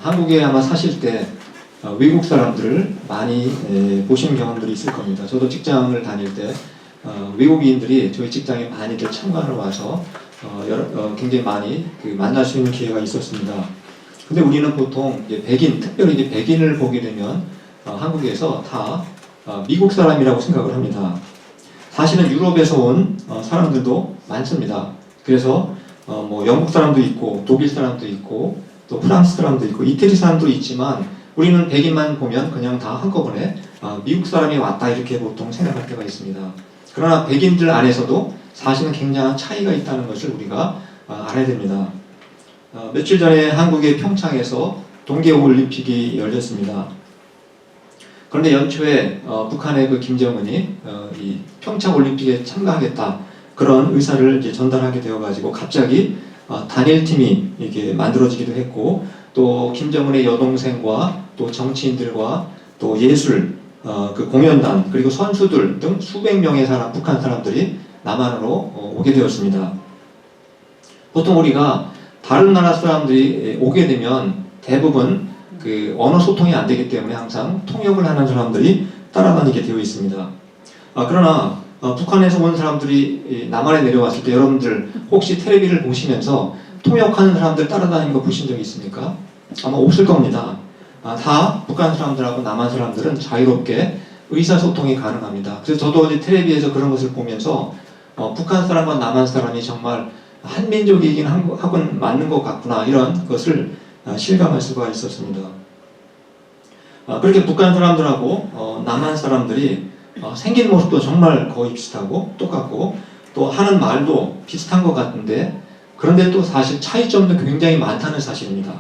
한국에 아마 사실 때 외국 사람들을 많이 보신 경험들이 있을 겁니다. 저도 직장을 다닐 때 외국인들이 저희 직장에 많이들 참관을 와서 굉장히 많이 만날 수 있는 기회가 있었습니다. 근데 우리는 보통 이제 백인, 특별히 이제 백인을 보게 되면 한국에서 다 미국 사람이라고 생각을 합니다. 사실은 유럽에서 온 사람들도 많습니다. 그래서 뭐 영국 사람도 있고 독일 사람도 있고 또 프랑스 사람도 있고 이태리 사람도 있지만 우리는 백인만 보면 그냥 다 한꺼번에 미국 사람이 왔다 이렇게 보통 생각할 때가 있습니다. 그러나 백인들 안에서도 사실은 굉장한 차이가 있다는 것을 우리가 알아야 됩니다. 며칠 전에 한국의 평창에서 동계올림픽이 열렸습니다. 그런데 연초에 북한의 그 김정은이 이 평창올림픽에 참가하겠다 그런 의사를 이제 전달하게 되어가지고 갑자기 단일팀이 이렇게 만들어지기도 했고 또 김정은의 여동생과 또 정치인들과 또 예술 그 공연단 그리고 선수들 등 수백 명의 북한 사람들이 남한으로 오게 되었습니다. 보통 우리가 다른 나라 사람들이 오게 되면 대부분 그 언어 소통이 안 되기 때문에 항상 통역을 하는 사람들이 따라다니게 되어 있습니다. 그러나 북한에서 온 사람들이 남한에 내려왔을 때 여러분들 혹시 텔레비를 보시면서 통역하는 사람들 따라다니는 거 보신 적이 있습니까? 아마 없을 겁니다. 다 북한 사람들하고 남한 사람들은 자유롭게 의사소통이 가능합니다. 그래서 저도 이제 텔레비에서 그런 것을 보면서 북한 사람과 남한 사람이 정말 한민족이긴 하군 맞는 것 같구나 이런 것을 실감할 수가 있었습니다. 그렇게 북한 사람들하고 남한 사람들이 생긴 모습도 정말 거의 비슷하고 똑같고 또 하는 말도 비슷한 것 같은데 그런데 또 사실 차이점도 굉장히 많다는 사실입니다.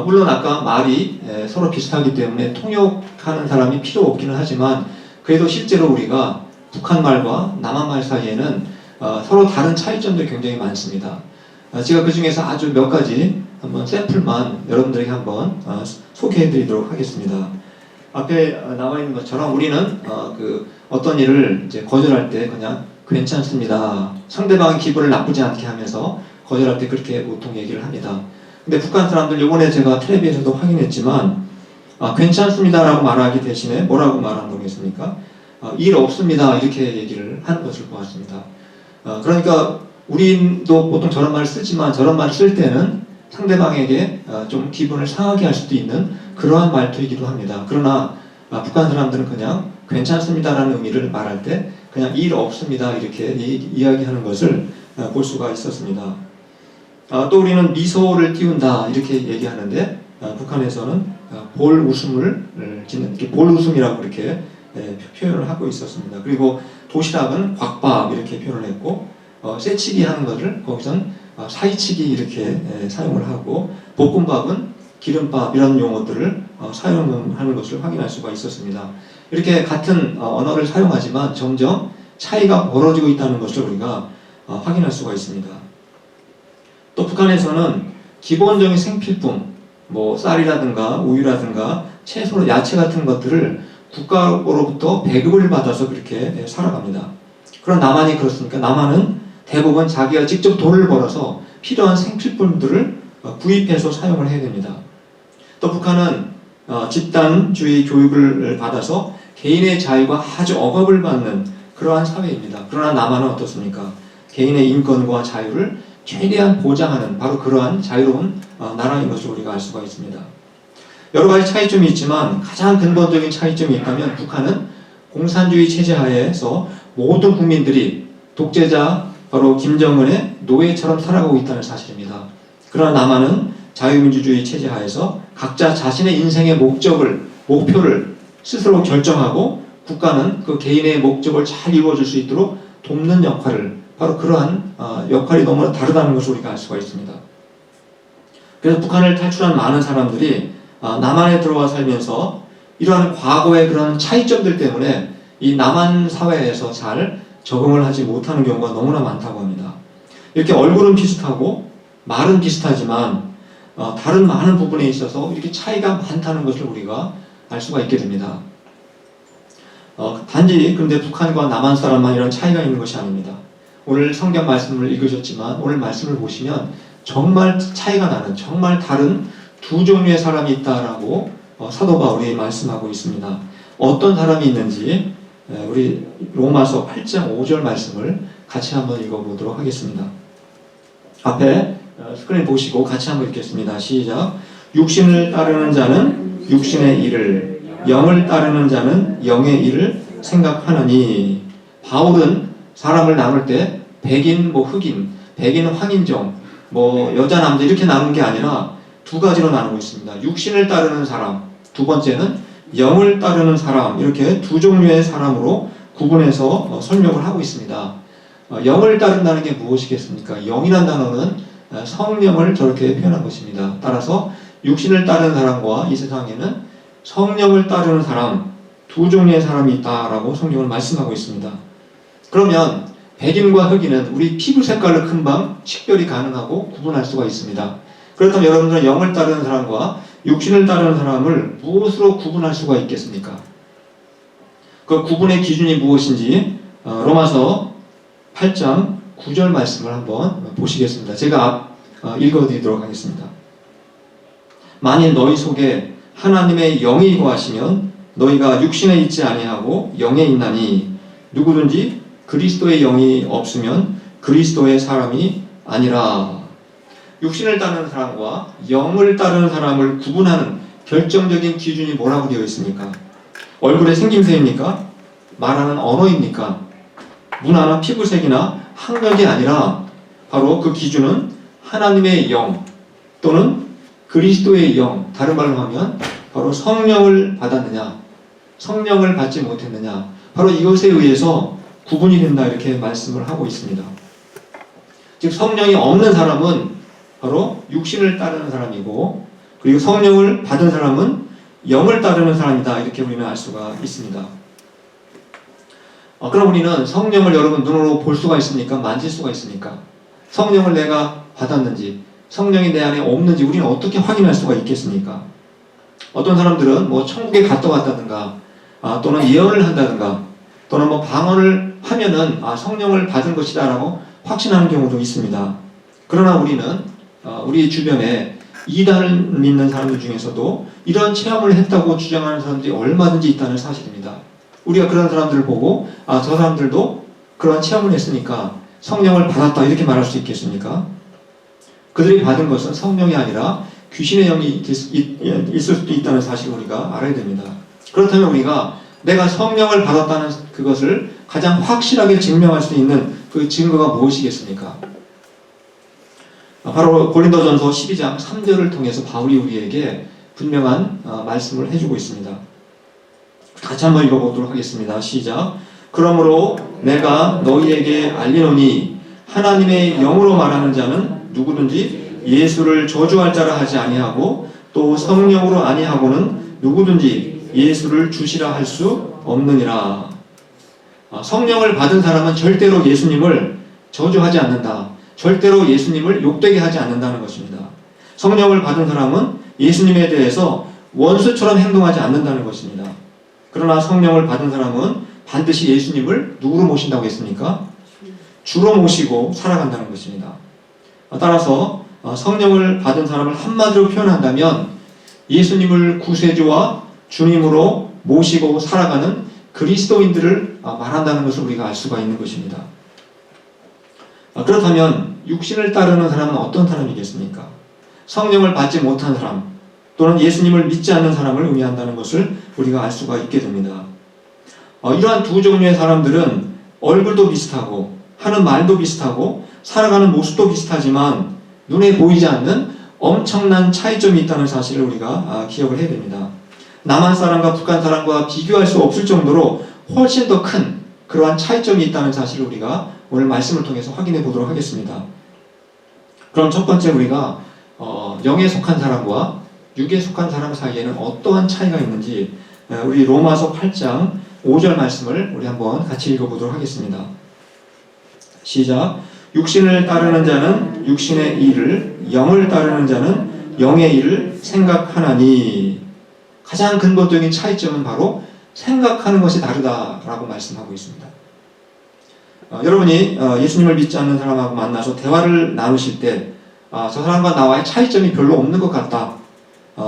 물론 아까 말이 서로 비슷하기 때문에 통역하는 사람이 필요 없기는 하지만 그래도 실제로 우리가 북한 말과 남한 말 사이에는 서로 다른 차이점도 굉장히 많습니다. 제가 그 중에서 아주 몇 가지 한번 샘플만 여러분들에게 한번 소개해 드리도록 하겠습니다. 앞에 나와 있는 것처럼 우리는 어떤 일을 이제 거절할 때 그냥 괜찮습니다. 상대방의 기분을 나쁘지 않게 하면서 거절할 때 그렇게 보통 얘기를 합니다. 근데 북한 사람들 이번에 제가 텔레비에서도 확인했지만 괜찮습니다라고 말하기 대신에 뭐라고 말하는 거겠습니까? 일 없습니다 이렇게 얘기를 하는 것을 보았습니다. 그러니까 우리도 보통 저런 말을 쓰지만 저런 말을 쓸 때는 상대방에게 좀 기분을 상하게 할 수도 있는 그러한 말투이기도 합니다. 그러나 북한 사람들은 그냥 괜찮습니다라는 의미를 말할 때 그냥 일 없습니다 이렇게 이야기하는 것을 볼 수가 있었습니다. 또 우리는 미소를 띄운다 이렇게 얘기하는데 북한에서는 볼 웃음을 짓는 이렇게 볼 웃음이라고 이렇게 표현을 하고 있었습니다. 그리고 도시락은 곽밥 이렇게 표현을 했고 쇠치기 하는 것을 거기선 사이치기 이렇게 사용을 하고 볶음밥은 기름밥 이런 용어들을 사용하는 것을 확인할 수가 있었습니다. 이렇게 같은 언어를 사용하지만 점점 차이가 벌어지고 있다는 것을 우리가 확인할 수가 있습니다. 또 북한에서는 기본적인 생필품, 뭐 쌀이라든가 우유라든가 채소, 야채 같은 것들을 국가로부터 배급을 받아서 그렇게 살아갑니다. 그런 남한이 그렇습니까? 남한은 대부분 자기가 직접 돈을 벌어서 필요한 생필품들을 구입해서 사용을 해야 됩니다. 또 북한은 집단주의 교육을 받아서 개인의 자유가 아주 억압을 받는 그러한 사회입니다. 그러나 남한은 어떻습니까? 개인의 인권과 자유를 최대한 보장하는 바로 그러한 자유로운 나라인 것을 우리가 알 수가 있습니다. 여러 가지 차이점이 있지만 가장 근본적인 차이점이 있다면 북한은 공산주의 체제 하에서 모든 국민들이 독재자 바로 김정은의 노예처럼 살아가고 있다는 사실입니다. 그러나 남한은 자유민주주의 체제 하에서 각자 자신의 인생의 목표를 스스로 결정하고 국가는 그 개인의 목적을 잘 이루어질 수 있도록 돕는 역할을 바로 그러한 역할이 너무나 다르다는 것을 우리가 알 수가 있습니다. 그래서 북한을 탈출한 많은 사람들이 남한에 들어와 살면서 이러한 과거의 그런 차이점들 때문에 이 남한 사회에서 잘 적응을 하지 못하는 경우가 너무나 많다고 합니다. 이렇게 얼굴은 비슷하고 말은 비슷하지만 다른 많은 부분에 있어서 이렇게 차이가 많다는 것을 우리가 알 수가 있게 됩니다. 단지 근데 북한과 남한 사람만 이런 차이가 있는 것이 아닙니다. 오늘 성경 말씀을 읽으셨지만 오늘 말씀을 보시면 정말 차이가 나는 정말 다른 두 종류의 사람이 있다라고 사도 바울이 말씀하고 있습니다. 어떤 사람이 있는지 우리 로마서 8장 5절 말씀을 같이 한번 읽어보도록 하겠습니다. 앞에 스크린 보시고 같이 한번 읽겠습니다. 시작. 육신을 따르는 자는 육신의 일을, 영을 따르는 자는 영의 일을 생각하느니. 바울은 사람을 나눌 때 백인, 흑인, 백인, 황인종, 여자, 남자 이렇게 나누는 게 아니라 두 가지로 나누고 있습니다. 육신을 따르는 사람, 두 번째는 영을 따르는 사람, 이렇게 두 종류의 사람으로 구분해서 설명을 하고 있습니다. 영을 따른다는 게 무엇이겠습니까? 영이라는 단어는 성령을 저렇게 표현한 것입니다. 따라서 육신을 따르는 사람과 이 세상에는 성령을 따르는 사람, 두 종류의 사람이 있다라고 성경을 말씀하고 있습니다. 그러면 백인과 흑인은 우리 피부 색깔을 금방 식별이 가능하고 구분할 수가 있습니다. 그렇다면 여러분들은 영을 따르는 사람과 육신을 따르는 사람을 무엇으로 구분할 수가 있겠습니까? 그 구분의 기준이 무엇인지 로마서 8장 9절 말씀을 한번 보시겠습니다. 제가 읽어드리도록 하겠습니다. 만일 너희 속에 하나님의 영이 거하시면 너희가 육신에 있지 아니하고 영에 있나니 누구든지 그리스도의 영이 없으면 그리스도의 사람이 아니라. 육신을 따르는 사람과 영을 따르는 사람을 구분하는 결정적인 기준이 뭐라고 되어 있습니까? 얼굴의 생김새입니까? 말하는 언어입니까? 문화나 피부색이나 학력이 아니라 바로 그 기준은 하나님의 영 또는 그리스도의 영, 다른 말로 하면 바로 성령을 받았느냐, 성령을 받지 못했느냐, 바로 이것에 의해서 구분이 된다, 이렇게 말씀을 하고 있습니다. 즉 성령이 없는 사람은 바로 육신을 따르는 사람이고, 그리고 성령을 받은 사람은 영을 따르는 사람이다, 이렇게 우리는 알 수가 있습니다. 그럼 우리는 성령을 여러분 눈으로 볼 수가 있습니까? 만질 수가 있습니까? 성령을 내가 받았는지, 성령이 내 안에 없는지 우리는 어떻게 확인할 수가 있겠습니까? 어떤 사람들은 천국에 갔다 왔다든가, 또는 예언을 한다든가, 또는 방언을 하면은 성령을 받은 것이다 라고 확신하는 경우도 있습니다. 그러나 우리는 우리 주변에 이단을 믿는 사람들 중에서도 이런 체험을 했다고 주장하는 사람들이 얼마든지 있다는 사실입니다. 우리가 그런 사람들을 보고 저 사람들도 그런 체험을 했으니까 성령을 받았다, 이렇게 말할 수 있겠습니까? 그들이 받은 것은 성령이 아니라 귀신의 영이 있을 수도 있다는 사실을 우리가 알아야 됩니다. 그렇다면 우리가 내가 성령을 받았다는 그것을 가장 확실하게 증명할 수 있는 그 증거가 무엇이겠습니까? 바로 고린도전서 12장 3절을 통해서 바울이 우리에게 분명한 말씀을 해주고 있습니다. 같이 한번 읽어보도록 하겠습니다. 시작. 그러므로 내가 너희에게 알리노니 하나님의 영으로 말하는 자는 누구든지 예수를 저주할 자라 하지 아니하고 또 성령으로 아니하고는 누구든지 예수를 주시라 할 수 없느니라. 성령을 받은 사람은 절대로 예수님을 저주하지 않는다. 절대로 예수님을 욕되게 하지 않는다는 것입니다. 성령을 받은 사람은 예수님에 대해서 원수처럼 행동하지 않는다는 것입니다. 그러나 성령을 받은 사람은 반드시 예수님을 누구로 모신다고 했습니까? 주로 모시고 살아간다는 것입니다. 따라서 성령을 받은 사람을 한마디로 표현한다면 예수님을 구세주와 주님으로 모시고 살아가는 그리스도인들을 말한다는 것을 우리가 알 수가 있는 것입니다. 그렇다면 육신을 따르는 사람은 어떤 사람이겠습니까? 성령을 받지 못한 사람 또는 예수님을 믿지 않는 사람을 의미한다는 것을 우리가 알 수가 있게 됩니다. 이러한 두 종류의 사람들은 얼굴도 비슷하고 하는 말도 비슷하고 살아가는 모습도 비슷하지만 눈에 보이지 않는 엄청난 차이점이 있다는 사실을 우리가 기억을 해야 됩니다. 남한 사람과 북한 사람과 비교할 수 없을 정도로 훨씬 더 큰 그러한 차이점이 있다는 사실을 우리가 오늘 말씀을 통해서 확인해 보도록 하겠습니다. 그럼 첫 번째 우리가 영에 속한 사람과 육에 속한 사람 사이에는 어떠한 차이가 있는지 우리 로마서 8장 5절 말씀을 우리 한번 같이 읽어보도록 하겠습니다. 시작. 육신을 따르는 자는 육신의 일을, 영을 따르는 자는 영의 일을 생각하나니. 가장 근본적인 차이점은 바로 생각하는 것이 다르다라고 말씀하고 있습니다. 여러분이 예수님을 믿지 않는 사람하고 만나서 대화를 나누실 때 저 사람과 나와의 차이점이 별로 없는 것 같다,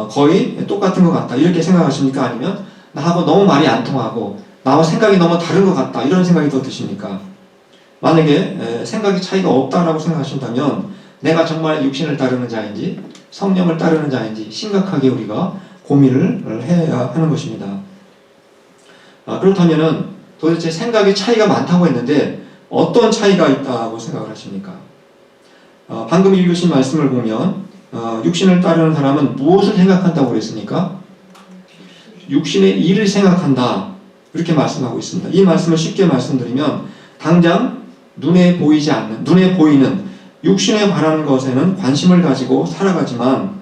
거의 똑같은 것 같다 이렇게 생각하십니까? 아니면 나하고 너무 말이 안 통하고 나와 생각이 너무 다른 것 같다 이런 생각이 더 드십니까? 만약에 생각이 차이가 없다라고 생각하신다면 내가 정말 육신을 따르는 자인지 성령을 따르는 자인지 심각하게 우리가 고민을 해야 하는 것입니다. 그렇다면은 도대체 생각이 차이가 많다고 했는데 어떤 차이가 있다고 생각을 하십니까? 방금 읽으신 말씀을 보면 육신을 따르는 사람은 무엇을 생각한다고 그랬습니까? 육신의 일을 생각한다 이렇게 말씀하고 있습니다. 이 말씀을 쉽게 말씀드리면 당장 눈에 보이는 육신에 관한 것에는 관심을 가지고 살아가지만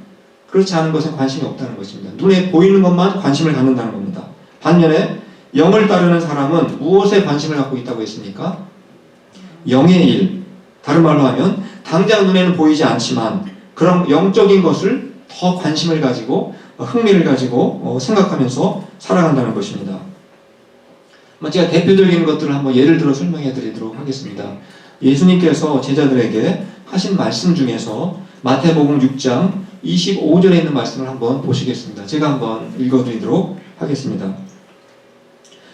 그렇지 않은 것에 관심이 없다는 것입니다. 눈에 보이는 것만 관심을 갖는다는 겁니다. 반면에 영을 따르는 사람은 무엇에 관심을 갖고 있다고 했습니까? 영의 일, 다른 말로 하면 당장 눈에는 보이지 않지만 그런 영적인 것을 더 관심을 가지고 흥미를 가지고 생각하면서 살아간다는 것입니다. 제가 대표적인 것들을 한번 예를 들어 설명해 드리도록 하겠습니다. 예수님께서 제자들에게 하신 말씀 중에서 마태복음 6장 25절에 있는 말씀을 한번 보시겠습니다. 제가 한번 읽어드리도록 하겠습니다.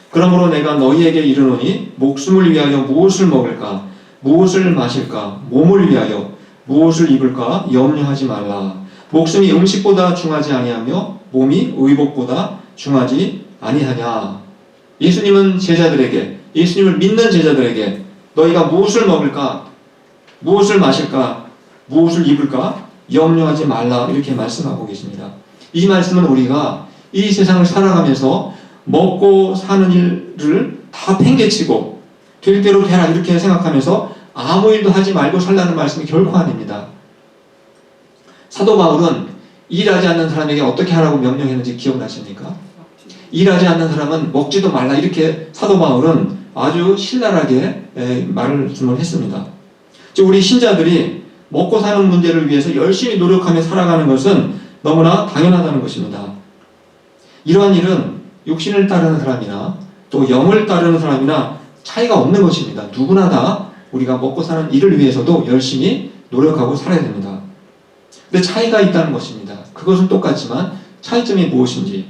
그러므로 내가 너희에게 이르노니 목숨을 위하여 무엇을 먹을까 무엇을 마실까 몸을 위하여 무엇을 입을까 염려하지 말라. 목숨이 음식보다 중하지 아니하며 몸이 의복보다 중하지 아니하냐. 예수님은 제자들에게 예수님을 믿는 제자들에게 너희가 무엇을 먹을까 무엇을 마실까 무엇을 입을까 염려하지 말라 이렇게 말씀하고 계십니다. 이 말씀은 우리가 이 세상을 살아가면서 먹고 사는 일을 다 팽개치고 될 대로 되라 이렇게 생각하면서 아무 일도 하지 말고 살라는 말씀이 결코 아닙니다. 사도 바울은 일하지 않는 사람에게 어떻게 하라고 명령했는지 기억나십니까? 일하지 않는 사람은 먹지도 말라 이렇게 사도 바울은 아주 신랄하게 말씀을 했습니다. 즉 우리 신자들이 먹고 사는 문제를 위해서 열심히 노력하며 살아가는 것은 너무나 당연하다는 것입니다. 이러한 일은 육신을 따르는 사람이나 또 영을 따르는 사람이나 차이가 없는 것입니다. 누구나 다 우리가 먹고 사는 일을 위해서도 열심히 노력하고 살아야 됩니다. 근데 차이가 있다는 것입니다. 그것은 똑같지만 차이점이 무엇인지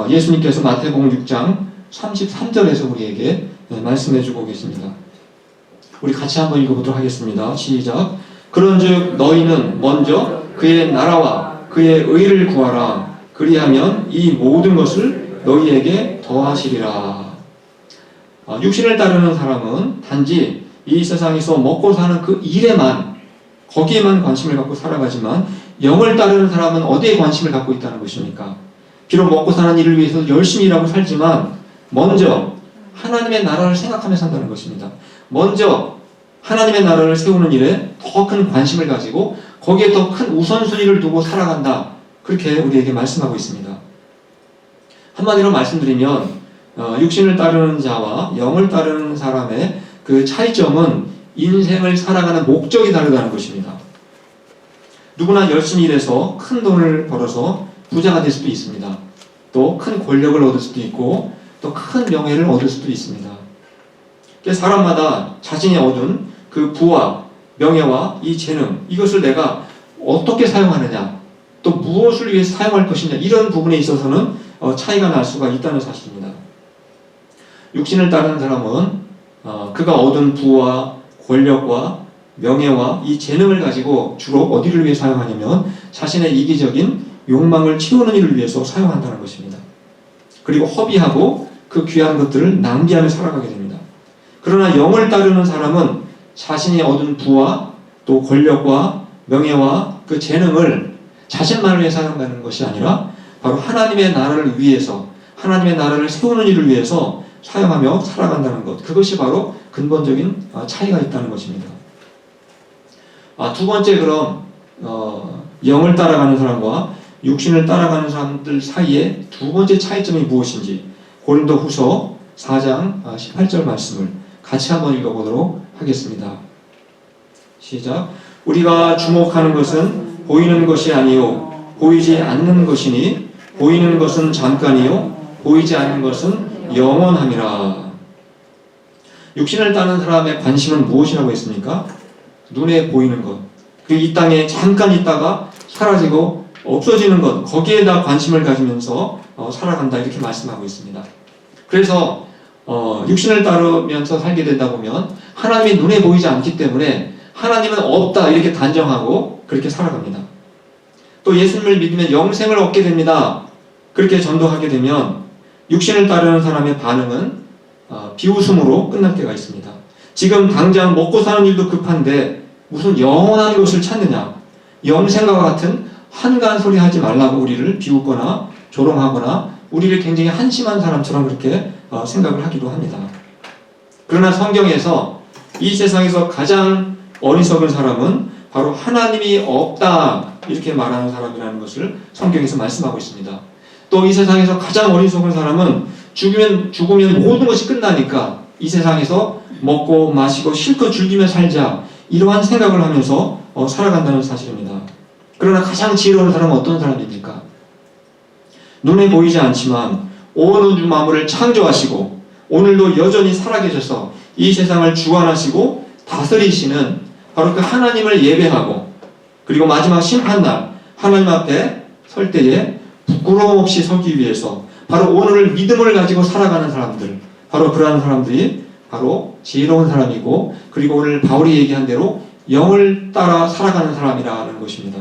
예수님께서 마태복음 6장 33절에서 우리에게 말씀해주고 계십니다. 우리 같이 한번 읽어보도록 하겠습니다. 시작. 그런즉 너희는 먼저 그의 나라와 그의 의를 구하라. 그리하면 이 모든 것을 너희에게 더하시리라. 육신을 따르는 사람은 단지 이 세상에서 먹고 사는 그 일에만 거기에만 관심을 갖고 살아가지만 영을 따르는 사람은 어디에 관심을 갖고 있다는 것입니까? 비록 먹고 사는 일을 위해서 열심히 일하고 살지만 먼저 하나님의 나라를 생각하며 산다는 것입니다. 먼저 하나님의 나라를 세우는 일에 더 큰 관심을 가지고 거기에 더 큰 우선순위를 두고 살아간다. 그렇게 우리에게 말씀하고 있습니다. 한마디로 말씀드리면 육신을 따르는 자와 영을 따르는 사람의 그 차이점은 인생을 살아가는 목적이 다르다는 것입니다. 누구나 열심히 일해서 큰 돈을 벌어서 부자가 될 수도 있습니다. 또 큰 권력을 얻을 수도 있고 또 큰 명예를 얻을 수도 있습니다. 사람마다 자신이 얻은 그 부와 명예와 이 재능 이것을 내가 어떻게 사용하느냐 또 무엇을 위해서 사용할 것이냐 이런 부분에 있어서는 차이가 날 수가 있다는 사실입니다. 육신을 따르는 사람은 그가 얻은 부와 권력과 명예와 이 재능을 가지고 주로 어디를 위해 사용하냐면 자신의 이기적인 욕망을 채우는 일을 위해서 사용한다는 것입니다. 그리고 허비하고 그 귀한 것들을 낭비하며 살아가게 됩니다. 그러나 영을 따르는 사람은 자신이 얻은 부와 또 권력과 명예와 그 재능을 자신만을 위해 사용하는 것이 아니라 바로 하나님의 나라를 위해서 하나님의 나라를 세우는 일을 위해서 사용하며 살아간다는 것 그것이 바로 근본적인 차이가 있다는 것입니다. 두 번째 그럼 영을 따라가는 사람과 육신을 따라가는 사람들 사이에 두 번째 차이점이 무엇인지 고린도후서 4장 18절 말씀을 같이 한번 읽어보도록 하겠습니다. 시작. 우리가 주목하는 것은 보이는 것이 아니요 보이지 않는 것이니 보이는 것은 잠깐이요 보이지 않는 것은 영원함이라. 육신을 따는 사람의 관심은 무엇이라고 했습니까? 눈에 보이는 것. 그리고 이 땅에 잠깐 있다가 사라지고 없어지는 것, 거기에다 관심을 가지면서 살아간다, 이렇게 말씀하고 있습니다. 그래서 육신을 따르면서 살게 된다 보면 하나님이 눈에 보이지 않기 때문에 하나님은 없다, 이렇게 단정하고 그렇게 살아갑니다. 또 예수님을 믿으면 영생을 얻게 됩니다, 그렇게 전도하게 되면 육신을 따르는 사람의 반응은 비웃음으로 끝날 때가 있습니다. 지금 당장 먹고 사는 일도 급한데 무슨 영원한 것을 찾느냐, 영생과 같은 한가한 소리 하지 말라고 우리를 비웃거나 조롱하거나 우리를 굉장히 한심한 사람처럼 그렇게 생각을 하기도 합니다. 그러나 성경에서 이 세상에서 가장 어리석은 사람은 바로 하나님이 없다, 이렇게 말하는 사람이라는 것을 성경에서 말씀하고 있습니다. 또 이 세상에서 가장 어리석은 사람은 죽으면 모든 것이 끝나니까 이 세상에서 먹고 마시고 실컷 즐기며 살자, 이러한 생각을 하면서 살아간다는 사실입니다. 그러나 가장 지혜로운 사람은 어떤 사람입니까? 눈에 보이지 않지만 온 우주 만물을 창조하시고 오늘도 여전히 살아계셔서 이 세상을 주관하시고 다스리시는 바로 그 하나님을 예배하고, 그리고 마지막 심판날 하나님 앞에 설 때에 부끄러움 없이 서기 위해서 바로 오늘을 믿음을 가지고 살아가는 사람들, 바로 그러한 사람들이 바로 지혜로운 사람이고, 그리고 오늘 바울이 얘기한 대로 영을 따라 살아가는 사람이라는 것입니다.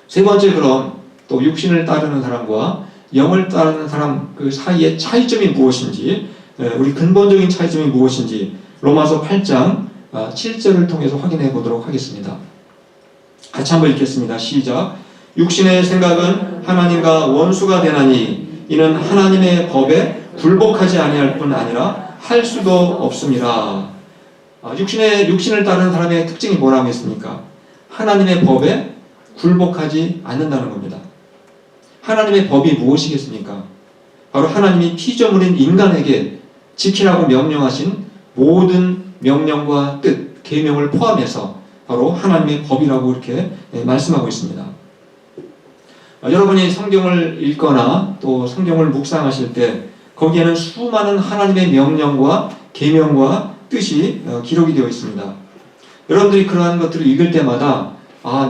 세 번째, 그럼 또 육신을 따르는 사람과 영을 따르는 사람 그 사이의 차이점이 무엇인지, 우리 근본적인 차이점이 무엇인지 로마서 8장 7절을 통해서 확인해 보도록 하겠습니다. 같이 한번 읽겠습니다. 시작. 육신의 생각은 하나님과 원수가 되나니 이는 하나님의 법에 굴복하지 아니할 뿐 아니라 할 수도 없습니다. 육신을 따르는 사람의 특징이 뭐라고 했습니까? 하나님의 법에 굴복하지 않는다는 겁니다. 하나님의 법이 무엇이겠습니까? 바로 하나님이 피조물인 인간에게 지키라고 명령하신 모든 명령과 뜻, 계명을 포함해서 바로 하나님의 법이라고 이렇게 말씀하고 있습니다. 여러분이 성경을 읽거나 또 성경을 묵상하실 때 거기에는 수많은 하나님의 명령과 계명과 뜻이 기록이 되어 있습니다. 여러분들이 그러한 것들을 읽을 때마다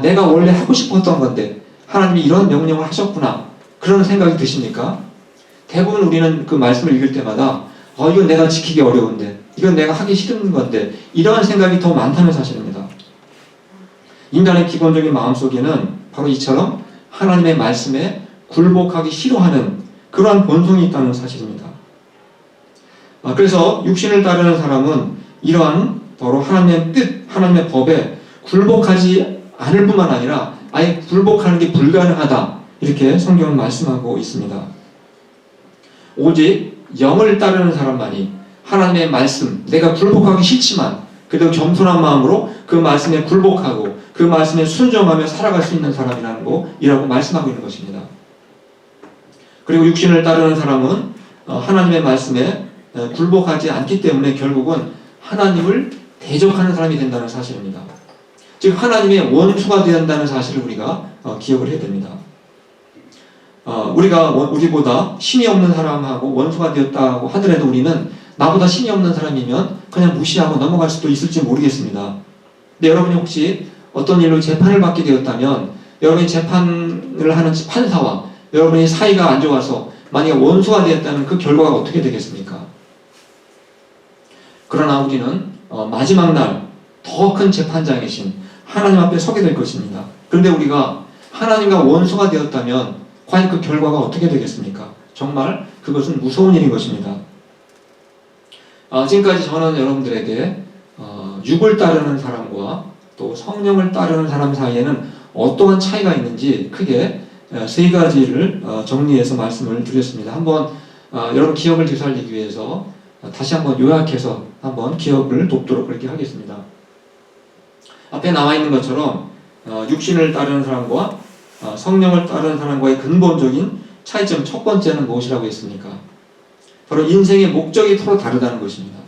내가 원래 하고 싶었던 건데 하나님이 이런 명령을 하셨구나, 그런 생각이 드십니까? 대부분 우리는 그 말씀을 읽을 때마다 이건 내가 지키기 어려운데, 이건 내가 하기 싫은 건데, 이러한 생각이 더 많다는 사실입니다. 인간의 기본적인 마음속에는 바로 이처럼 하나님의 말씀에 굴복하기 싫어하는 그러한 본성이 있다는 사실입니다. 그래서 육신을 따르는 사람은 이러한 바로 하나님의 뜻, 하나님의 법에 굴복하지 않을 뿐만 아니라 아예 굴복하는 게 불가능하다, 이렇게 성경은 말씀하고 있습니다. 오직 영을 따르는 사람만이 하나님의 말씀, 내가 굴복하기 싫지만 그래도 겸손한 마음으로 그 말씀에 굴복하고 그 말씀에 순종하며 살아갈 수 있는 사람이라고 말씀하고 있는 것입니다. 그리고 육신을 따르는 사람은 하나님의 말씀에 굴복하지 않기 때문에 결국은 하나님을 대적하는 사람이 된다는 사실입니다. 즉 하나님의 원수가 된다는 사실을 우리가 기억을 해야 됩니다. 우리보다 신이 없는 사람하고 원수가 되었다고 하더라도 우리는 나보다 신이 없는 사람이면 그냥 무시하고 넘어갈 수도 있을지 모르겠습니다. 근데 여러분이 혹시 어떤 일로 재판을 받게 되었다면 여러분이 재판을 하는 판사와 여러분이 사이가 안 좋아서 만약에 원수가 되었다면 그 결과가 어떻게 되겠습니까? 그러나 우리는 마지막 날 더 큰 재판장이신 하나님 앞에 서게 될 것입니다. 그런데 우리가 하나님과 원수가 되었다면 과연 그 결과가 어떻게 되겠습니까? 정말 그것은 무서운 일인 것입니다. 지금까지 저는 여러분들에게 육을 따르는 사람과 또 성령을 따르는 사람 사이에는 어떠한 차이가 있는지 크게 세 가지를 정리해서 말씀을 드렸습니다. 한번 여러분 기억을 되살리기 위해서 다시 한번 요약해서 한번 기억을 돕도록 그렇게 하겠습니다. 앞에 나와 있는 것처럼 육신을 따르는 사람과 성령을 따르는 사람과의 근본적인 차이점 첫 번째는 무엇이라고 했습니까? 바로 인생의 목적이 서로 다르다는 것입니다.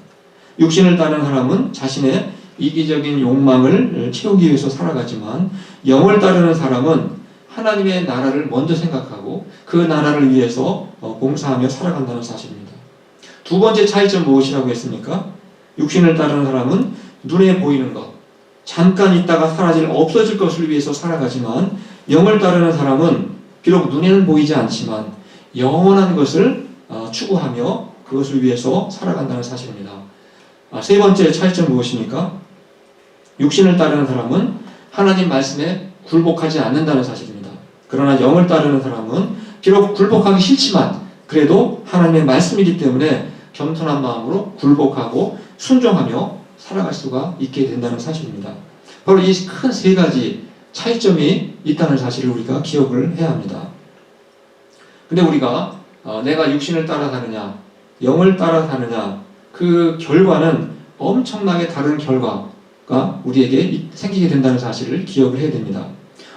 육신을 따르는 사람은 자신의 이기적인 욕망을 채우기 위해서 살아가지만 영을 따르는 사람은 하나님의 나라를 먼저 생각하고 그 나라를 위해서 봉사하며 살아간다는 사실입니다. 두 번째 차이점 무엇이라고 했습니까? 육신을 따르는 사람은 눈에 보이는 것, 잠깐 있다가 사라질 없어질 것을 위해서 살아가지만 영을 따르는 사람은 비록 눈에는 보이지 않지만 영원한 것을 추구하며 그것을 위해서 살아간다는 사실입니다. 세 번째 차이점 무엇입니까? 육신을 따르는 사람은 하나님 말씀에 굴복하지 않는다는 사실입니다. 그러나 영을 따르는 사람은 비록 굴복하기 싫지만 그래도 하나님의 말씀이기 때문에 겸손한 마음으로 굴복하고 순종하며 살아갈 수가 있게 된다는 사실입니다. 바로 이 큰 세 가지 차이점이 있다는 사실을 우리가 기억을 해야 합니다. 근데 우리가 내가 육신을 따라가느냐 영을 따라가느냐 그 결과는 엄청나게 다른 결과가 우리에게 생기게 된다는 사실을 기억을 해야 됩니다.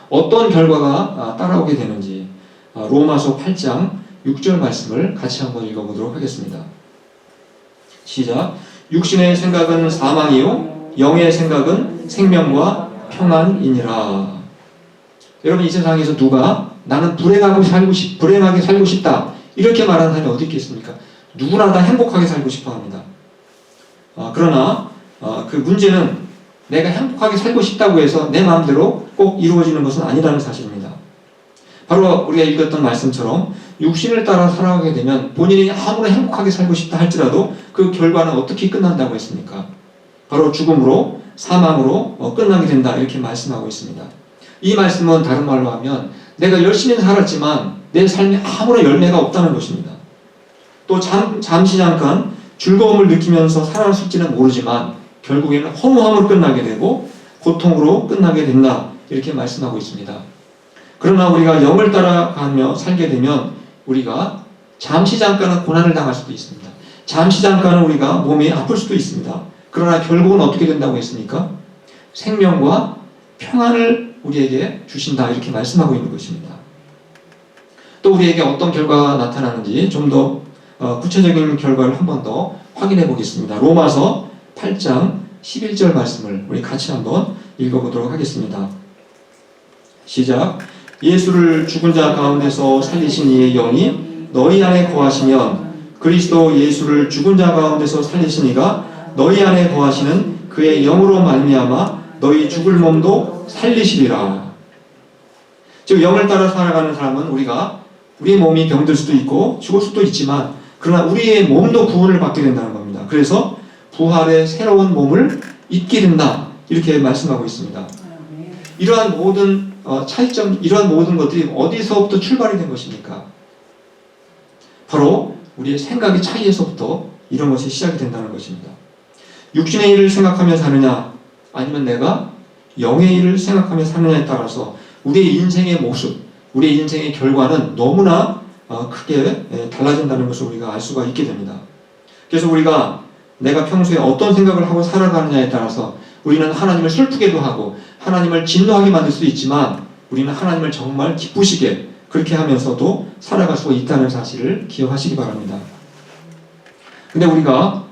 어떤 결과가 따라오게 되는지 로마서 8장 6절 말씀을 같이 한번 읽어보도록 하겠습니다. 시작. 육신의 생각은 사망이요 영의 생각은 생명과 평안이니라. 여러분, 이 세상에서 누가 나는 불행하게 살고 싶다 이렇게 말하는 사람이 어디 있겠습니까? 누구나 다 행복하게 살고 싶어 합니다. 그러나 그 문제는 내가 행복하게 살고 싶다고 해서 내 마음대로 꼭 이루어지는 것은 아니라는 사실입니다. 바로 우리가 읽었던 말씀처럼 육신을 따라 살아가게 되면 본인이 아무리 행복하게 살고 싶다 할지라도 그 결과는 어떻게 끝난다고 했습니까? 바로 죽음으로 사망으로 끝나게 된다 이렇게 말씀하고 있습니다. 이 말씀은 다른 말로 하면 내가 열심히 살았지만 내 삶에 아무런 열매가 없다는 것입니다. 또 잠시 잠깐 즐거움을 느끼면서 살았을지는 모르지만 결국에는 허무함으로 끝나게 되고 고통으로 끝나게 된다 이렇게 말씀하고 있습니다. 그러나 우리가 영을 따라가며 살게 되면 우리가 잠시 잠깐은 고난을 당할 수도 있습니다. 잠시 잠깐은 우리가 몸이 아플 수도 있습니다. 그러나 결국은 어떻게 된다고 했습니까? 생명과 평안을 우리에게 주신다 이렇게 말씀하고 있는 것입니다. 또 우리에게 어떤 결과가 나타나는지 좀 더 구체적인 결과를 한 번 더 확인해 보겠습니다. 로마서 8장 11절 말씀을 우리 같이 한번 읽어보도록 하겠습니다. 시작. 예수를 죽은 자 가운데서 살리신 이의 영이 너희 안에 거하시면 그리스도 예수를 죽은 자 가운데서 살리신 이가 너희 안에 거하시는 그의 영으로 말미암아 너희 죽을 몸도 살리시리라. 즉 영을 따라 살아가는 사람은 우리 몸이 병들 수도 있고 죽을 수도 있지만 그러나 우리의 몸도 구원을 받게 된다는 겁니다. 그래서 부활의 새로운 몸을 입게 된다 이렇게 말씀하고 있습니다. 이러한 모든 차이점, 이러한 모든 것들이 어디서부터 출발이 된 것입니까? 바로 우리의 생각의 차이에서부터 이런 것이 시작이 된다는 것입니다. 육신의 일을 생각하며 사느냐 아니면 내가 영의 일을 생각하며 사느냐에 따라서 우리의 인생의 모습, 우리의 인생의 결과는 너무나 크게 달라진다는 것을 우리가 알 수가 있게 됩니다. 그래서 우리가 내가 평소에 어떤 생각을 하고 살아가느냐에 따라서 우리는 하나님을 슬프게도 하고 하나님을 진노하게 만들 수 있지만 우리는 하나님을 정말 기쁘시게 그렇게 하면서도 살아갈 수가 있다는 사실을 기억하시기 바랍니다. 근데 우리가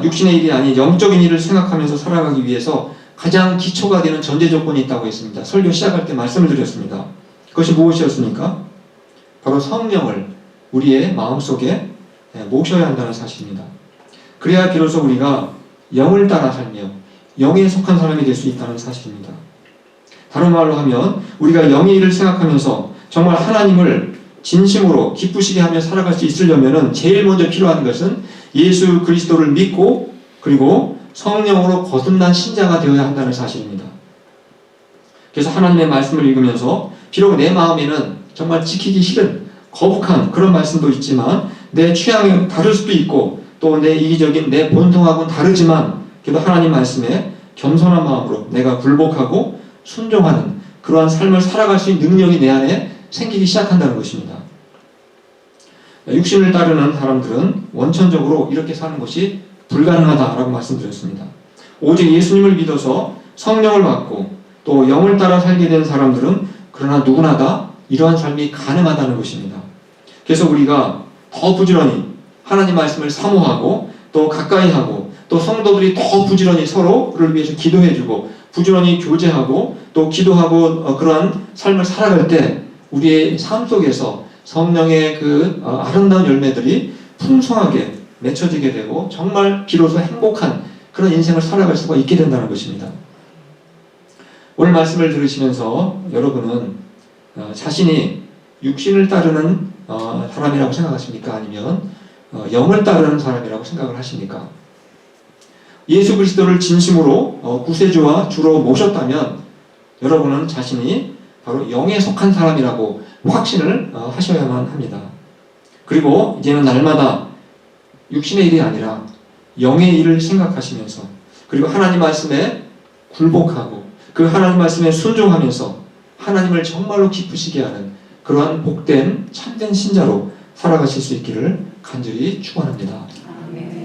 육신의 일이 아닌 영적인 일을 생각하면서 살아가기 위해서 가장 기초가 되는 전제 조건이 있다고 했습니다. 설교 시작할 때 말씀을 드렸습니다. 그것이 무엇이었습니까? 바로 성령을 우리의 마음속에 모셔야 한다는 사실입니다. 그래야 비로소 우리가 영을 따라 살며 영에 속한 사람이 될 수 있다는 사실입니다. 다른 말로 하면 우리가 영의 일을 생각하면서 정말 하나님을 진심으로 기쁘시게 하며 살아갈 수 있으려면 제일 먼저 필요한 것은 예수 그리스도를 믿고 그리고 성령으로 거듭난 신자가 되어야 한다는 사실입니다. 그래서 하나님의 말씀을 읽으면서 비록 내 마음에는 정말 지키기 싫은 거북한 그런 말씀도 있지만 내 취향이 다를 수도 있고 또 내 이기적인 내 본성하고는 다르지만 그래도 하나님 말씀에 겸손한 마음으로 내가 굴복하고 순종하는 그러한 삶을 살아갈 수 있는 능력이 내 안에 생기기 시작한다는 것입니다. 육신을 따르는 사람들은 원천적으로 이렇게 사는 것이 불가능하다라고 말씀드렸습니다. 오직 예수님을 믿어서 성령을 받고 또 영을 따라 살게 된 사람들은 그러나 누구나 다 이러한 삶이 가능하다는 것입니다. 그래서 우리가 더 부지런히 하나님 말씀을 사모하고 또 가까이 하고 또 성도들이 더 부지런히 서로를 위해서 기도해주고 부지런히 교제하고 또 기도하고 그러한 삶을 살아갈 때 우리의 삶 속에서 성령의 그 아름다운 열매들이 풍성하게 맺혀지게 되고 정말 비로소 행복한 그런 인생을 살아갈 수가 있게 된다는 것입니다. 오늘 말씀을 들으시면서 여러분은 자신이 육신을 따르는 사람이라고 생각하십니까? 아니면 영을 따르는 사람이라고 생각을 하십니까? 예수 그리스도를 진심으로 구세주와 주로 모셨다면 여러분은 자신이 바로 영에 속한 사람이라고 확신을 하셔야만 합니다. 그리고 이제는 날마다 육신의 일이 아니라 영의 일을 생각하시면서 그리고 하나님 말씀에 굴복하고 그 하나님 말씀에 순종하면서 하나님을 정말로 기쁘시게 하는 그러한 복된 참된 신자로 살아가실 수 있기를 간절히 축원합니다. 아멘.